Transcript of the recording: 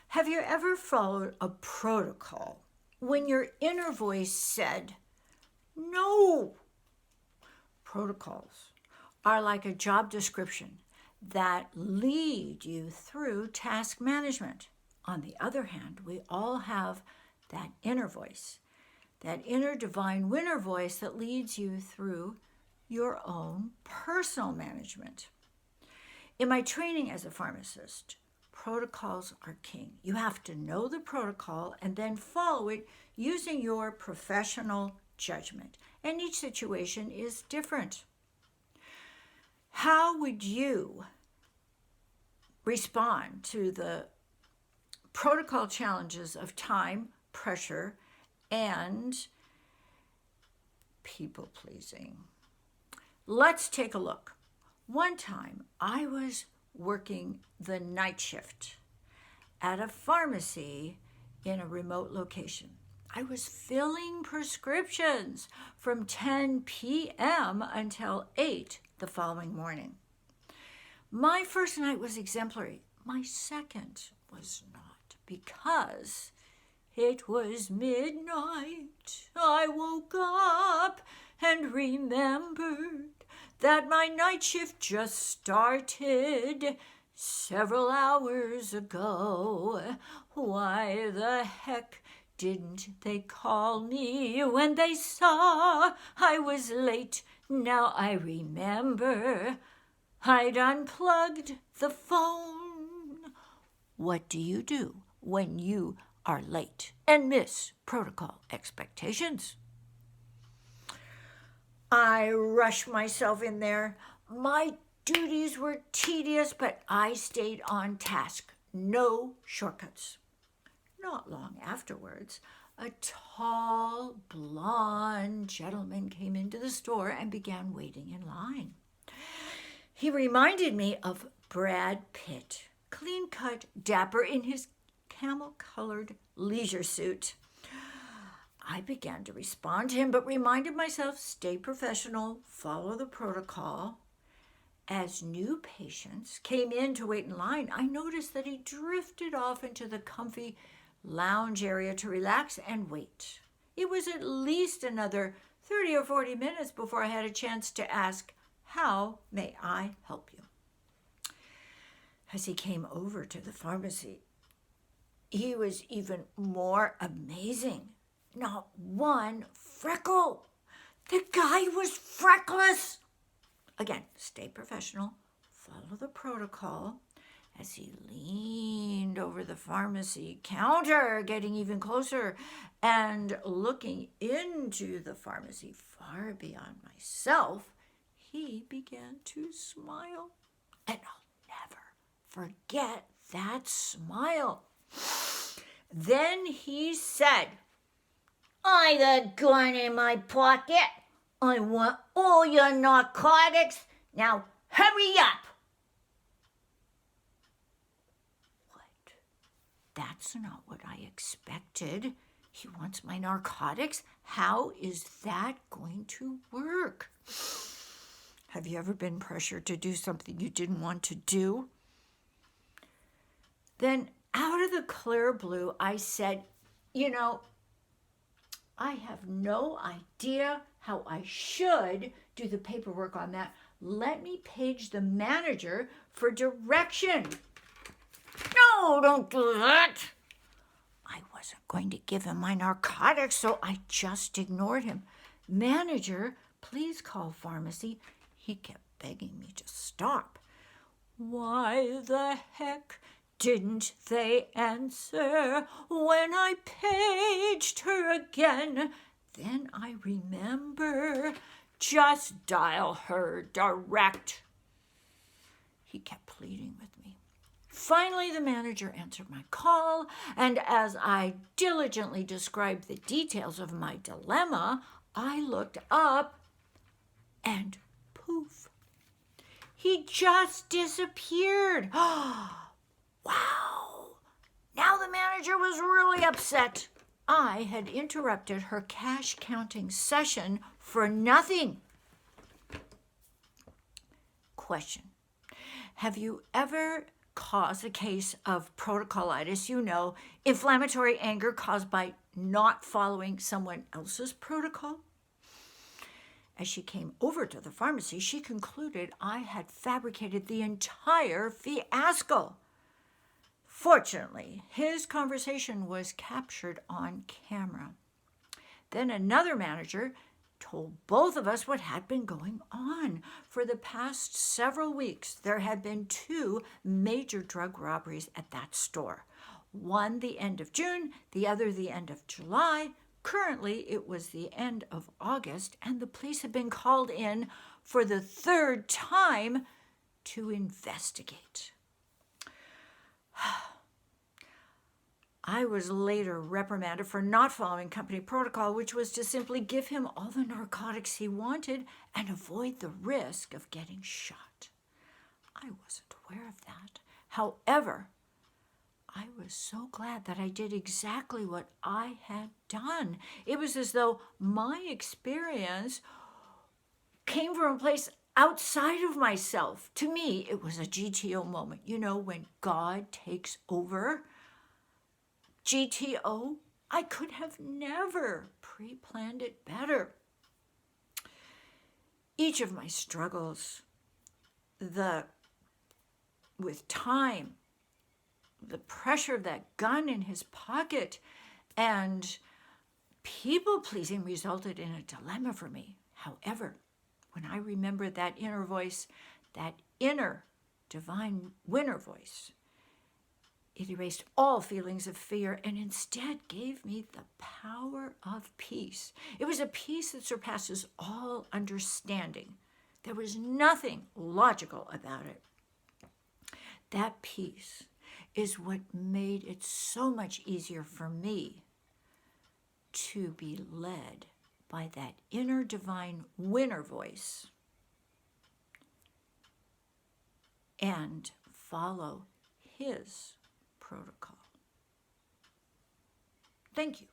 Have you ever followed a protocol when your inner voice said, no? Protocols are like a job description that lead you through task management. On the other hand, we all have that inner voice, that inner divine winner voice that leads you through your own personal management. In my training as a pharmacist, protocols are king. You have to know the protocol and then follow it using your professional judgment. And each situation is different. How would you respond to the protocol challenges of time, pressure, and people pleasing? Let's take a look. One time I was working the night shift at a pharmacy in a remote location. I was filling prescriptions from 10 p.m. until 8 the following morning. My first night was exemplary. My second was not, because it was midnight. I woke up and remembered that my night shift just started several hours ago. Why the heck didn't they call me when they saw I was late? Now I remember I'd unplugged the phone. What do you do when you are late and miss protocol expectations? I rushed myself in there. My duties were tedious, but I stayed on task. No shortcuts. Not long afterwards, a tall, blonde gentleman came into the store and began waiting in line. He reminded me of Brad Pitt, clean-cut, dapper in his camel-colored leisure suit. I began to respond to him, but reminded myself, stay professional, follow the protocol. As new patients came in to wait in line, I noticed that he drifted off into the comfy lounge area to relax and wait. It was at least another 30 or 40 minutes before I had a chance to ask, how may I help you? As he came over to the pharmacy, he was even more amazing. Not one freckle. The guy was freckless. Again, stay professional, follow the protocol. As he leaned over the pharmacy counter, getting even closer and looking into the pharmacy far beyond myself, he began to smile. And I'll never forget that smile. Then he said, I got a gun in my pocket. I want all your narcotics. Now hurry up. What? That's not what I expected. He wants my narcotics? How is that going to work? Have you ever been pressured to do something you didn't want to do? Then out of the clear blue, I said, I have no idea how I should do the paperwork on that. Let me page the manager for direction. No, don't do that. I wasn't going to give him my narcotics, so I just ignored him. Manager, please call pharmacy. He kept begging me to stop. Why the heck didn't they answer when I paged her again? Then I remember, just dial her direct. He kept pleading with me. Finally, the manager answered my call, and as I diligently described the details of my dilemma, I looked up and poof, he just disappeared. Wow! Now the manager was really upset. I had interrupted her cash counting session for nothing. Question: have you ever cause a case of protocolitis, inflammatory anger caused by not following someone else's protocol. As she came over to the pharmacy, she concluded I had fabricated the entire fiasco. Fortunately, his conversation was captured on camera. Then another manager told both of us what had been going on. For the past several weeks, there had been 2 major drug robberies at that store. One the end of June, the other the end of July. Currently, it was the end of August, and the police had been called in for the 3rd time to investigate. I was later reprimanded for not following company protocol, which was to simply give him all the narcotics he wanted and avoid the risk of getting shot. I wasn't aware of that. However, I was so glad that I did exactly what I had done. It was as though my experience came from a place outside of myself. To me, it was a GTO moment. When God takes over. GTO, I could have never pre-planned it better. Each of my struggles, with time, the pressure of that gun in his pocket, and people-pleasing resulted in a dilemma for me. However, when I remembered that inner voice, that inner divine winner voice, it erased all feelings of fear and instead gave me the power of peace. It was a peace that surpasses all understanding. There was nothing logical about it. That peace is what made it so much easier for me to be led by that inner divine winner voice and follow his protocol. Thank you.